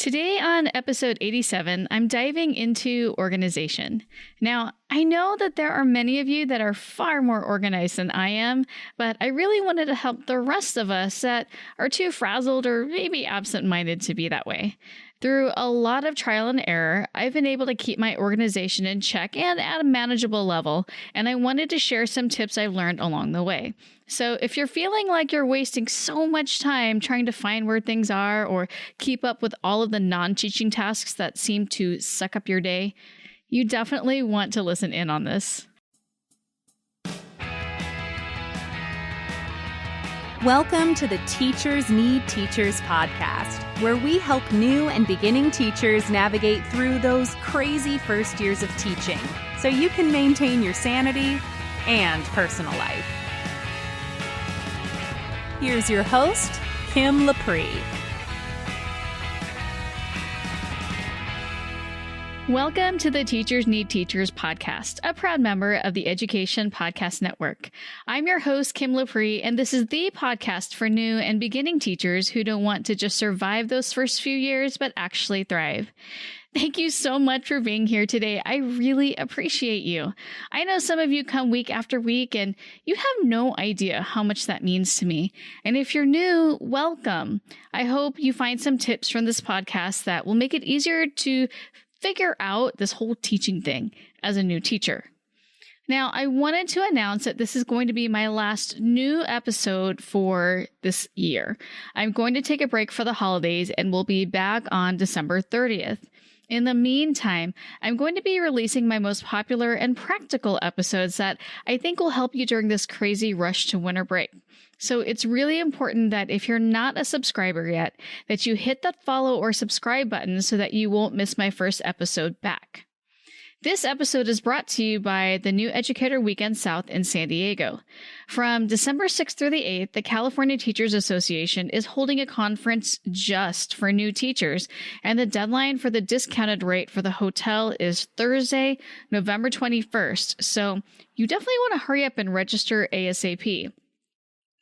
Today on episode 87, I'm diving into organization. Now, I know that there are many of you that are far more organized than I am, but I really wanted to help the rest of us that are too frazzled or maybe absent-minded to be that way. Through a lot of trial and error, I've been able to keep my organization in check and at a manageable level, and I wanted to share some tips I've learned along the way. So if you're feeling like you're wasting so much time trying to find where things are or keep up with all of the non-teaching tasks that seem to suck up your day, you definitely want to listen in on this. Welcome to the Teachers Need Teachers podcast, where we help new and beginning teachers navigate through those crazy first years of teaching so you can maintain your sanity and personal life. Here's your host, Kim Lapre. Welcome to the Teachers Need Teachers podcast, a proud member of the Education Podcast Network. I'm your host, Kim Lapre, and this is the podcast for new and beginning teachers who don't want to just survive those first few years, but actually thrive. Thank you so much for being here today. I really appreciate you. I know some of you come week after week and you have no idea how much that means to me. And if you're new, welcome. I hope you find some tips from this podcast that will make it easier to figure out this whole teaching thing as a new teacher. Now, I wanted to announce that this is going to be my last new episode for this year. I'm going to take a break for the holidays and we'll be back on December 30th. In the meantime, I'm going to be releasing my most popular and practical episodes that I think will help you during this crazy rush to winter break. So it's really important that if you're not a subscriber yet, that you hit that follow or subscribe button so that you won't miss my first episode back. This episode is brought to you by the New Educator Weekend South in San Diego. From December 6th through the 8th, the California Teachers Association is holding a conference just for new teachers, and the deadline for the discounted rate for the hotel is Thursday, November 21st, so you definitely want to hurry up and register ASAP.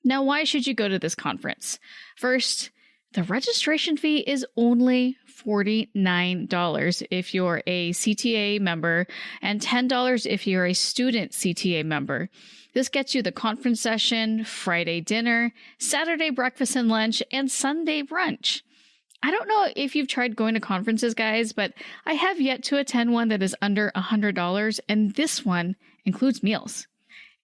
Now, why should you go to this conference? First, the registration fee is only $49 if you're a CTA member and $10 if you're a student CTA member. This gets you the conference session, Friday dinner, Saturday breakfast and lunch, and Sunday brunch. I don't know if you've tried going to conferences, guys, but I have yet to attend one that is under $100, and this one includes meals.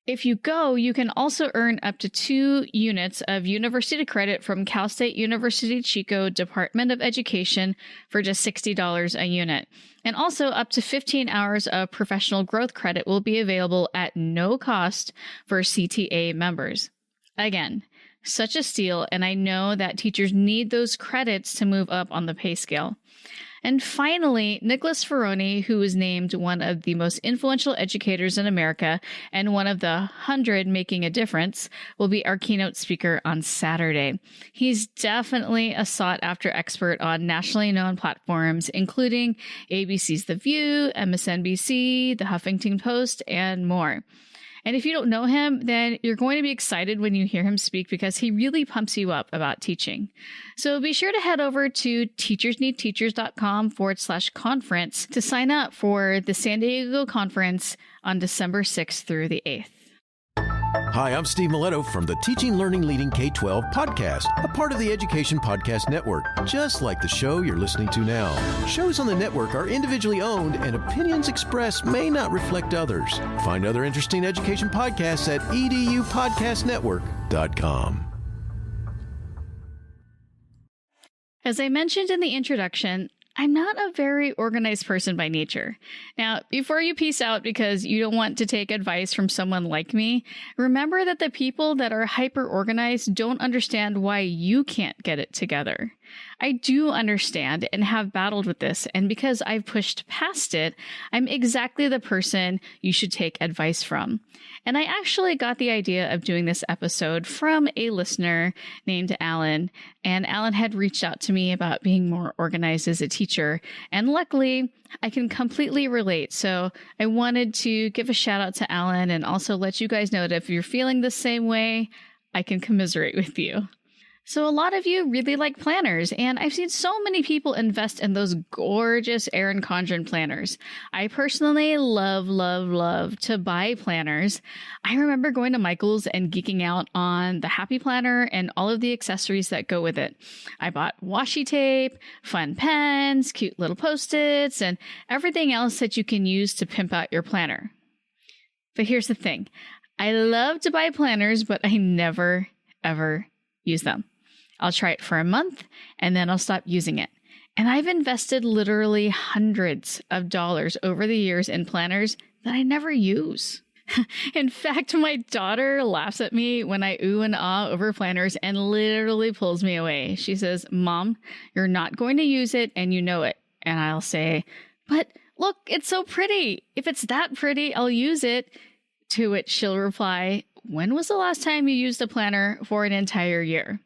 If you go, you can also earn up to 2 units of university credit from Cal State University Chico Department of Education for just $60 a unit. And also up to 15 hours of professional growth credit will be available at no cost for CTA members. Again, such a steal, and I know that teachers need those credits to move up on the pay scale. And finally, Nicholas Ferroni, who was named one of the most influential educators in America and one of the 100 making a difference, will be our keynote speaker on Saturday. He's definitely a sought-after expert on nationally known platforms, including ABC's The View, MSNBC, The Huffington Post, and more. And if you don't know him, then you're going to be excited when you hear him speak because he really pumps you up about teaching. So be sure to head over to teachersneedteachers.com/conference to sign up for the San Diego conference on December 6th through the 8th. Hi, I'm Steve Miletto from the Teaching, Learning, Leading K-12 podcast, a part of the Education Podcast Network, just like the show you're listening to now. Shows on the network are individually owned and opinions expressed may not reflect others. Find other interesting education podcasts at edupodcastnetwork.com. As I mentioned in the introduction, I'm not a very organized person by nature. Now, before you peace out because you don't want to take advice from someone like me, remember that the people that are hyper-organized don't understand why you can't get it together. I do understand and have battled with this, and because I've pushed past it, I'm exactly the person you should take advice from. And I actually got the idea of doing this episode from a listener named Alan, and Alan had reached out to me about being more organized as a teacher, and luckily, I can completely relate. So I wanted to give a shout out to Alan and also let you guys know that if you're feeling the same way, I can commiserate with you. So a lot of you really like planners, and I've seen so many people invest in those gorgeous Erin Condren planners. I personally love to buy planners. I remember going to Michael's and geeking out on the Happy Planner and all of the accessories that go with it. I bought washi tape, fun pens, cute little Post-its, and everything else that you can use to pimp out your planner. But here's the thing. I love to buy planners, but I never, ever use them. I'll try it for a month and then I'll stop using it. And I've invested literally hundreds of dollars over the years in planners that I never use. In fact, my daughter laughs at me when I ooh and ah over planners and literally pulls me away. She says, "Mom, you're not going to use it and you know it." And I'll say, "But look, it's so pretty. If it's that pretty, I'll use it." To which she'll reply, "When was the last time you used a planner for an entire year?"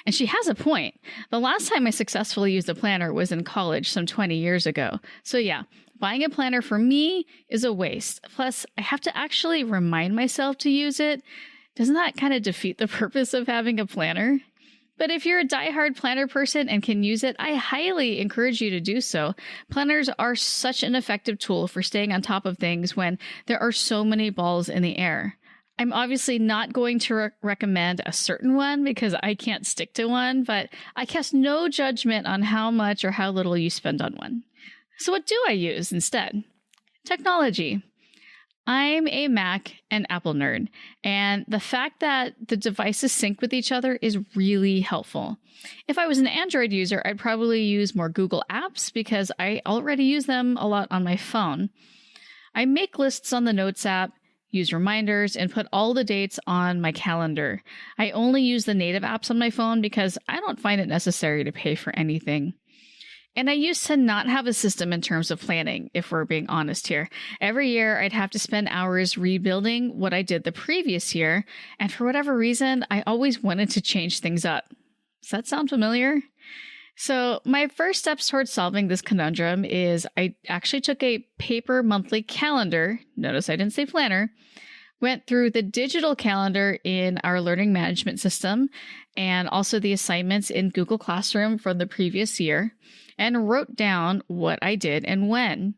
And she has a point. The last time I successfully used a planner was in college some 20 years ago. So yeah, buying a planner for me is a waste. Plus, I have to actually remind myself to use it. Doesn't that kind of defeat the purpose of having a planner? But if you're a diehard planner person and can use it, I highly encourage you to do so. Planners are such an effective tool for staying on top of things when there are so many balls in the air. I'm obviously not going to recommend a certain one because I can't stick to one, but I cast no judgment on how much or how little you spend on one. So what do I use instead? Technology. I'm a Mac and Apple nerd, and the fact that the devices sync with each other is really helpful. If I was an Android user, I'd probably use more Google Apps because I already use them a lot on my phone. I make lists on the Notes app, use reminders, and put all the dates on my calendar. I only use the native apps on my phone because I don't find it necessary to pay for anything. And I used to not have a system in terms of planning, if we're being honest here. Every year, I'd have to spend hours rebuilding what I did the previous year, and for whatever reason, I always wanted to change things up. Does that sound familiar? So my first steps towards solving this conundrum is I actually took a paper monthly calendar, notice I didn't say planner, went through the digital calendar in our learning management system and also the assignments in Google Classroom from the previous year, and wrote down what I did and when.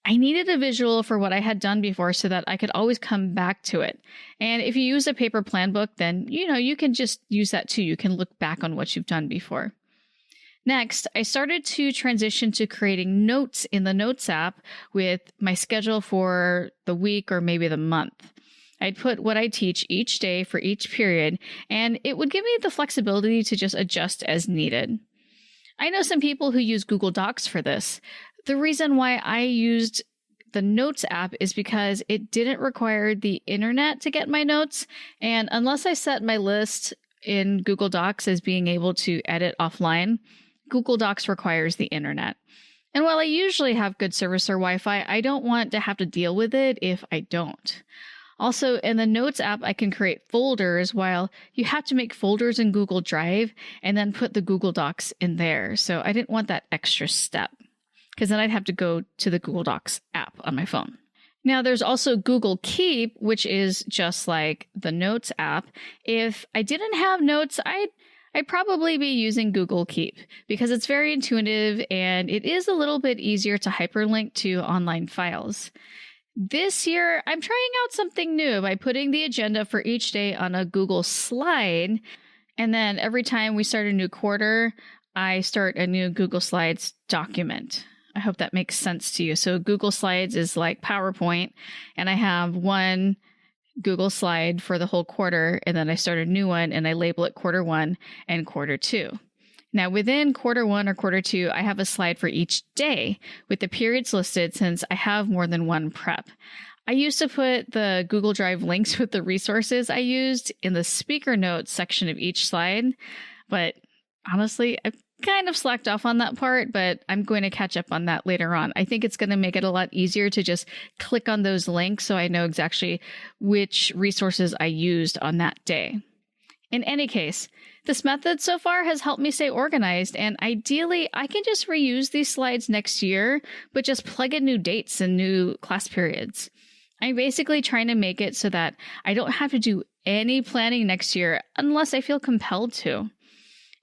I needed a visual for what I had done before so that I could always come back to it. And if you use a paper plan book, then, you can just use that too. You can look back on what you've done before. Next, I started to transition to creating notes in the Notes app with my schedule for the week or maybe the month. I'd put what I teach each day for each period, and it would give me the flexibility to just adjust as needed. I know some people who use Google Docs for this. The reason why I used the Notes app is because it didn't require the internet to get my notes, and unless I set my list in Google Docs as being able to edit offline, Google Docs requires the internet. And while I usually have good service or Wi-Fi, I don't want to have to deal with it if I don't. Also, in the Notes app, I can create folders while you have to make folders in Google Drive and then put the Google Docs in there. So I didn't want that extra step because then I'd have to go to the Google Docs app on my phone. Now, there's also Google Keep, which is just like the Notes app. If I didn't have Notes, I'd probably be using Google Keep because it's very intuitive and it is a little bit easier to hyperlink to online files. This year, I'm trying out something new by putting the agenda for each day on a Google slide. And then every time we start a new quarter, I start a new Google Slides document. I hope that makes sense to you. So Google Slides is like PowerPoint, and I have one Google slide for the whole quarter, and then I start a new one and I label it quarter 1 and quarter 2. Now within quarter 1 or quarter 2, I have a slide for each day with the periods listed since I have more than one prep. I used to put the Google Drive links with the resources I used in the speaker notes section of each slide, but honestly, I've kind of slacked off on that part, but I'm going to catch up on that later on. I think it's going to make it a lot easier to just click on those links so I know exactly which resources I used on that day. In any case, this method so far has helped me stay organized, and ideally I can just reuse these slides next year, but just plug in new dates and new class periods. I'm basically trying to make it so that I don't have to do any planning next year unless I feel compelled to.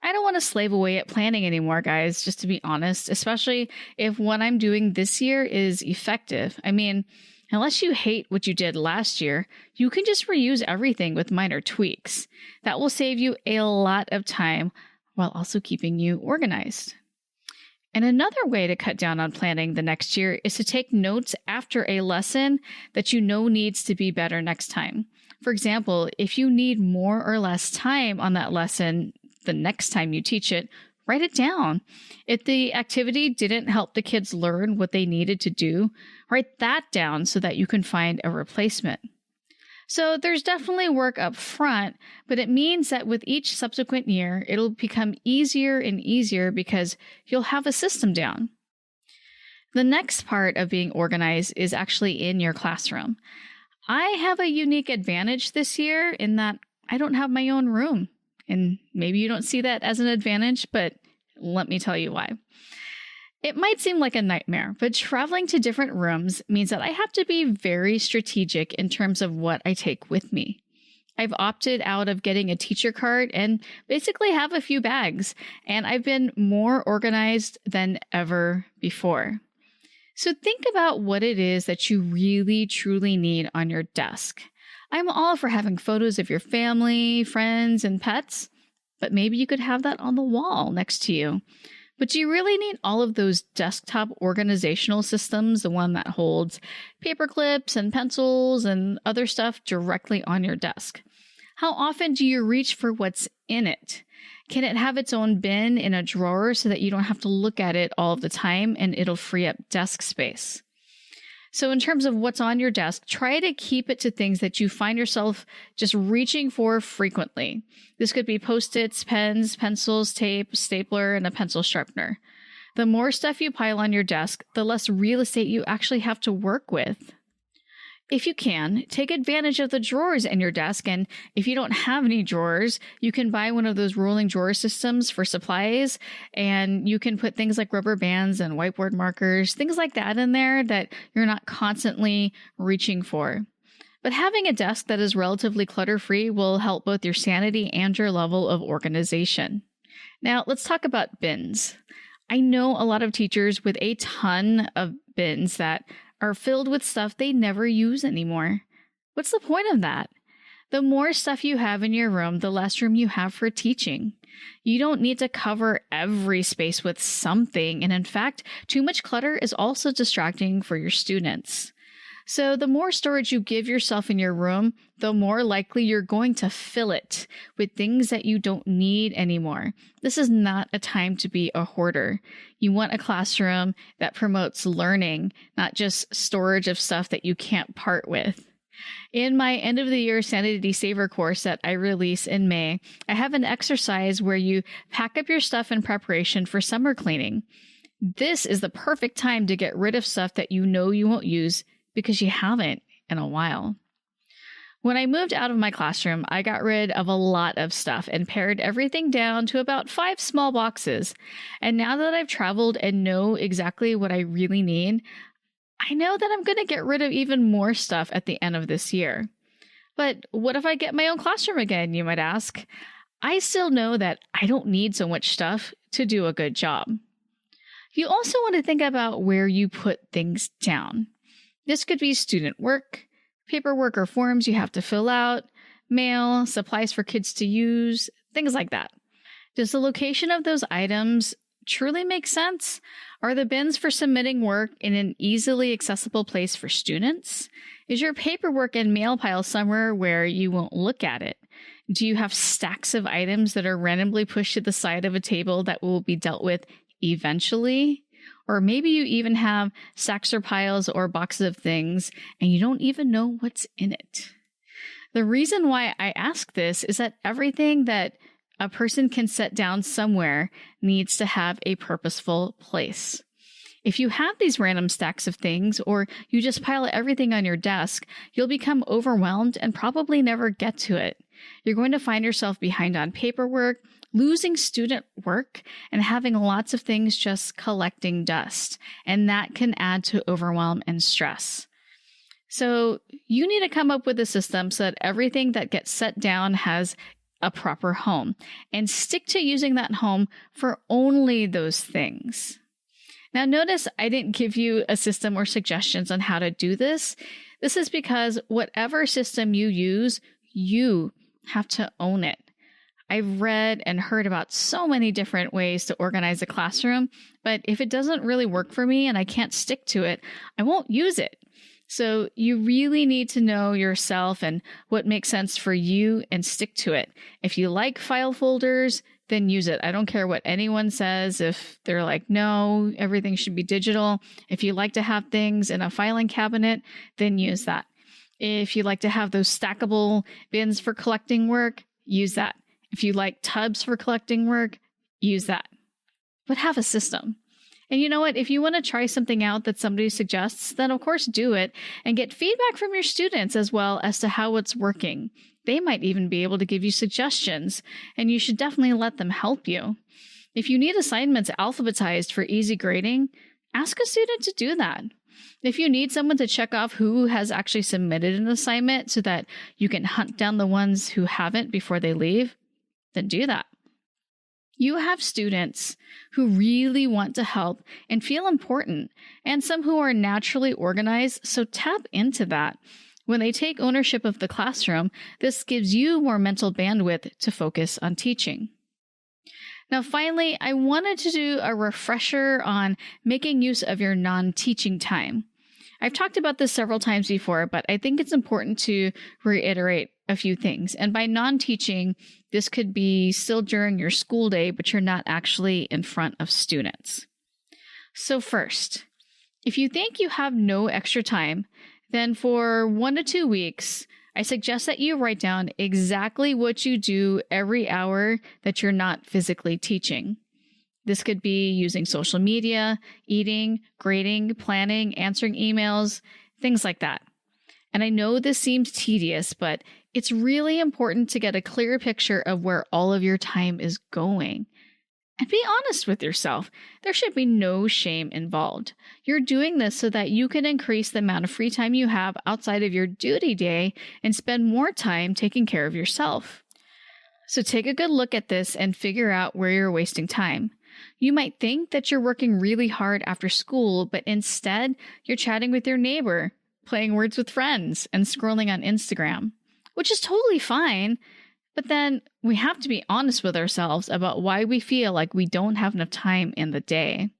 I don't want to slave away at planning anymore, guys, just to be honest, especially if what I'm doing this year is effective. I mean, unless you hate what you did last year, you can just reuse everything with minor tweaks. That will save you a lot of time while also keeping you organized. And another way to cut down on planning the next year is to take notes after a lesson that you know needs to be better next time. For example, if you need more or less time on that lesson the next time you teach it, write it down. If the activity didn't help the kids learn what they needed to do, write that down so that you can find a replacement. So there's definitely work up front, but it means that with each subsequent year, it'll become easier and easier because you'll have a system down. The next part of being organized is actually in your classroom. I have a unique advantage this year in that I don't have my own room. And maybe you don't see that as an advantage, but let me tell you why. It might seem like a nightmare, but traveling to different rooms means that I have to be very strategic in terms of what I take with me. I've opted out of getting a teacher cart and basically have a few bags, and I've been more organized than ever before. So think about what it is that you really, truly need on your desk. I'm all for having photos of your family, friends, and pets, but maybe you could have that on the wall next to you. But do you really need all of those desktop organizational systems, the one that holds paper clips and pencils and other stuff directly on your desk? How often do you reach for what's in it? Can it have its own bin in a drawer so that you don't have to look at it all of the time and it'll free up desk space? So in terms of what's on your desk, try to keep it to things that you find yourself just reaching for frequently. This could be Post-its, pens, pencils, tape, stapler, and a pencil sharpener. The more stuff you pile on your desk, the less real estate you actually have to work with. If you can, take advantage of the drawers in your desk, and if you don't have any drawers, you can buy one of those rolling drawer systems for supplies, and you can put things like rubber bands and whiteboard markers, things like that in there that you're not constantly reaching for. But having a desk that is relatively clutter-free will help both your sanity and your level of organization. Now, let's talk about bins. I know a lot of teachers with a ton of bins that are filled with stuff they never use anymore. What's the point of that? The more stuff you have in your room, the less room you have for teaching. You don't need to cover every space with something, and in fact, too much clutter is also distracting for your students. So the more storage you give yourself in your room, the more likely you're going to fill it with things that you don't need anymore. This is not a time to be a hoarder. You want a classroom that promotes learning, not just storage of stuff that you can't part with. In my end of the year Sanity Saver course that I release in May, I have an exercise where you pack up your stuff in preparation for summer cleaning. This is the perfect time to get rid of stuff that you know you won't use because you haven't in a while. When I moved out of my classroom, I got rid of a lot of stuff and pared everything down to about 5 small boxes. And now that I've traveled and know exactly what I really need, I know that I'm going to get rid of even more stuff at the end of this year. But what if I get my own classroom again, you might ask? I still know that I don't need so much stuff to do a good job. You also want to think about where you put things down. This could be student work, paperwork or forms you have to fill out, mail, supplies for kids to use, things like that. Does the location of those items truly make sense? Are the bins for submitting work in an easily accessible place for students? Is your paperwork and mail pile somewhere where you won't look at it? Do you have stacks of items that are randomly pushed to the side of a table that will be dealt with eventually? Or maybe you even have stacks or piles or boxes of things and you don't even know what's in it. The reason why I ask this is that everything that a person can set down somewhere needs to have a purposeful place. If you have these random stacks of things or you just pile everything on your desk, you'll become overwhelmed and probably never get to it. You're going to find yourself behind on paperwork, losing student work, and having lots of things just collecting dust. And that can add to overwhelm and stress. So you need to come up with a system so that everything that gets set down has a proper home, and stick to using that home for only those things. Now, notice I didn't give you a system or suggestions on how to do this. This is because whatever system you use, you have to own it. I've read and heard about so many different ways to organize a classroom, but if it doesn't really work for me and I can't stick to it, I won't use it. So you really need to know yourself and what makes sense for you and stick to it. If you like file folders, then use it. I don't care what anyone says. If they're like, no, everything should be digital. If you like to have things in a filing cabinet, then use that. If you like to have those stackable bins for collecting work, use that. If you like tubs for collecting work, use that. But have a system. And you know what? If you want to try something out that somebody suggests, then of course do it and get feedback from your students as well as to how it's working. They might even be able to give you suggestions, and you should definitely let them help you. If you need assignments alphabetized for easy grading, ask a student to do that. If you need someone to check off who has actually submitted an assignment so that you can hunt down the ones who haven't before they leave, then do that. You have students who really want to help and feel important, and some who are naturally organized, so tap into that. When they take ownership of the classroom, this gives you more mental bandwidth to focus on teaching. Now, finally, I wanted to do a refresher on making use of your non-teaching time. I've talked about this several times before, but I think it's important to reiterate a few things. And by non-teaching, this could be still during your school day, but you're not actually in front of students. So first, if you think you have no extra time, then for 1 to 2 weeks, I suggest that you write down exactly what you do every hour that you're not physically teaching. This could be using social media, eating, grading, planning, answering emails, things like that. And I know this seems tedious, but it's really important to get a clear picture of where all of your time is going. And be honest with yourself. There should be no shame involved. You're doing this so that you can increase the amount of free time you have outside of your duty day and spend more time taking care of yourself. So take a good look at this and figure out where you're wasting time. You might think that you're working really hard after school, but instead you're chatting with your neighbor, playing words with friends, and scrolling on Instagram, which is totally fine. But then we have to be honest with ourselves about why we feel like we don't have enough time in the day.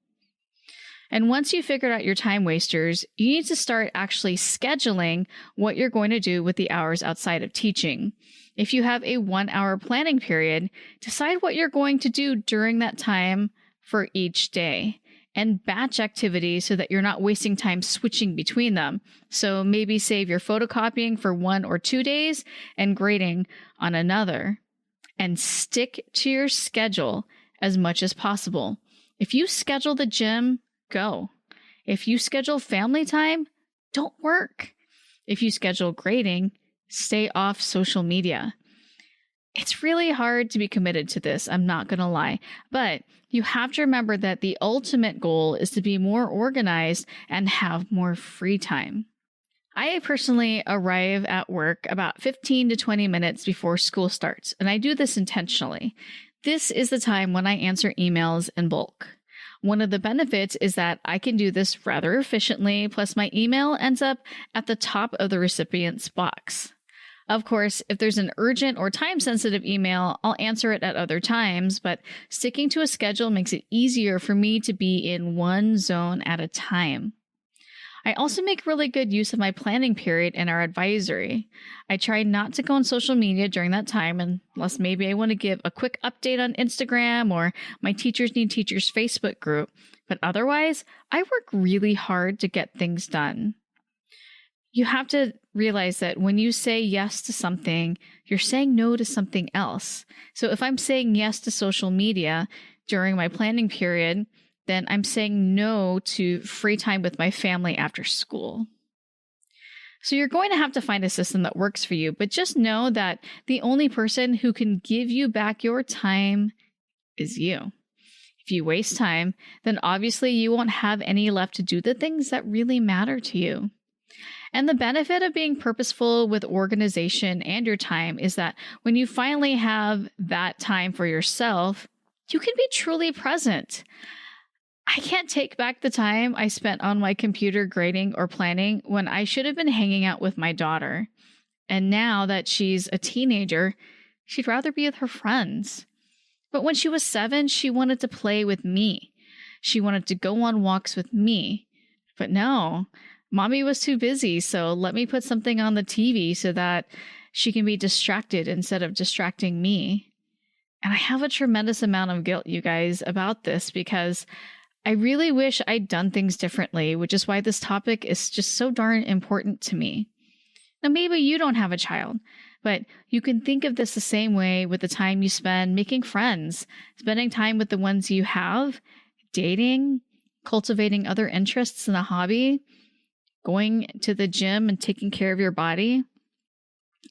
And once you figured out your time wasters, you need to start actually scheduling what you're going to do with the hours outside of teaching. If you have a 1-hour planning period, decide what you're going to do during that time for each day. And batch activities so that you're not wasting time switching between them. So maybe save your photocopying for 1 or 2 days and grading on another. And stick to your schedule as much as possible. If you schedule the gym, go. If you schedule family time, don't work. If you schedule grading, stay off social media. It's really hard to be committed to this, I'm not going to lie, but you have to remember that the ultimate goal is to be more organized and have more free time. I personally arrive at work about 15 to 20 minutes before school starts, and I do this intentionally. This is the time when I answer emails in bulk. One of the benefits is that I can do this rather efficiently, plus my email ends up at the top of the recipient's box. Of course, if there's an urgent or time-sensitive email, I'll answer it at other times, but sticking to a schedule makes it easier for me to be in one zone at a time. I also make really good use of my planning period in our advisory. I try not to go on social media during that time unless maybe I want to give a quick update on Instagram or my Teachers Need Teachers Facebook group, but otherwise, I work really hard to get things done. You have to realize that when you say yes to something, you're saying no to something else. So if I'm saying yes to social media during my planning period, then I'm saying no to free time with my family after school. So you're going to have to find a system that works for you, but just know that the only person who can give you back your time is you. If you waste time, then obviously you won't have any left to do the things that really matter to you. And the benefit of being purposeful with organization and your time is that when you finally have that time for yourself, you can be truly present. I can't take back the time I spent on my computer grading or planning when I should have been hanging out with my daughter. And now that she's a teenager, she'd rather be with her friends. But when she was 7, she wanted to play with me. She wanted to go on walks with me. But no, mommy was too busy, so let me put something on the TV so that she can be distracted instead of distracting me. And I have a tremendous amount of guilt, you guys, about this because I really wish I'd done things differently, which is why this topic is just so darn important to me. Now, maybe you don't have a child, but you can think of this the same way with the time you spend making friends, spending time with the ones you have, dating, cultivating other interests in a hobby, going to the gym and taking care of your body.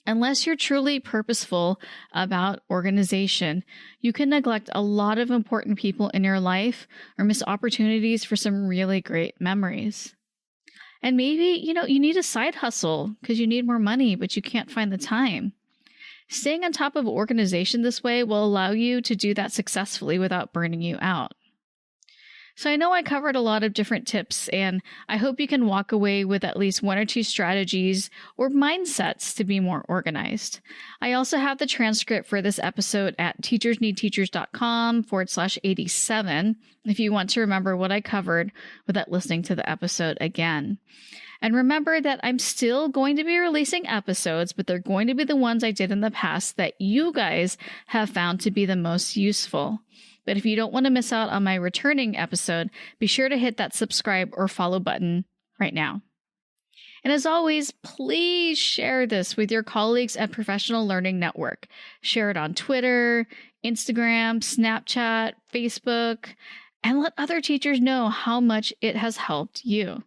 Unless you're truly purposeful about organization, you can neglect a lot of important people in your life or miss opportunities for some really great memories. And maybe, you need a side hustle because you need more money, but you can't find the time. Staying on top of organization this way will allow you to do that successfully without burning you out. So I know I covered a lot of different tips, and I hope you can walk away with at least 1 or 2 strategies or mindsets to be more organized. I also have the transcript for this episode at teachersneedteachers.com/87 if you want to remember what I covered without listening to the episode again. And remember that I'm still going to be releasing episodes, but they're going to be the ones I did in the past that you guys have found to be the most useful. But if you don't want to miss out on my returning episode, be sure to hit that subscribe or follow button right now. And as always, please share this with your colleagues at Professional Learning Network. Share it on Twitter, Instagram, Snapchat, Facebook, and let other teachers know how much it has helped you.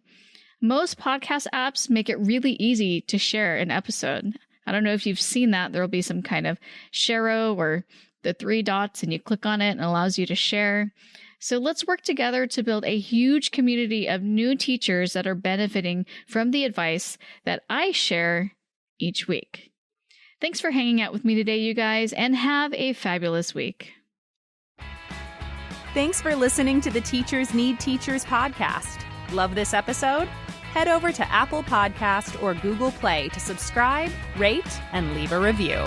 Most podcast apps make it really easy to share an episode. I don't know if you've seen that. There will be some kind of share or the 3 dots, and you click on it and it allows you to share. So let's work together to build a huge community of new teachers that are benefiting from the advice that I share each week. Thanks for hanging out with me today, you guys, and have a fabulous week. Thanks for listening to the Teachers Need Teachers podcast. Love this episode? Head over to Apple Podcast or Google Play to subscribe, rate, and leave a review.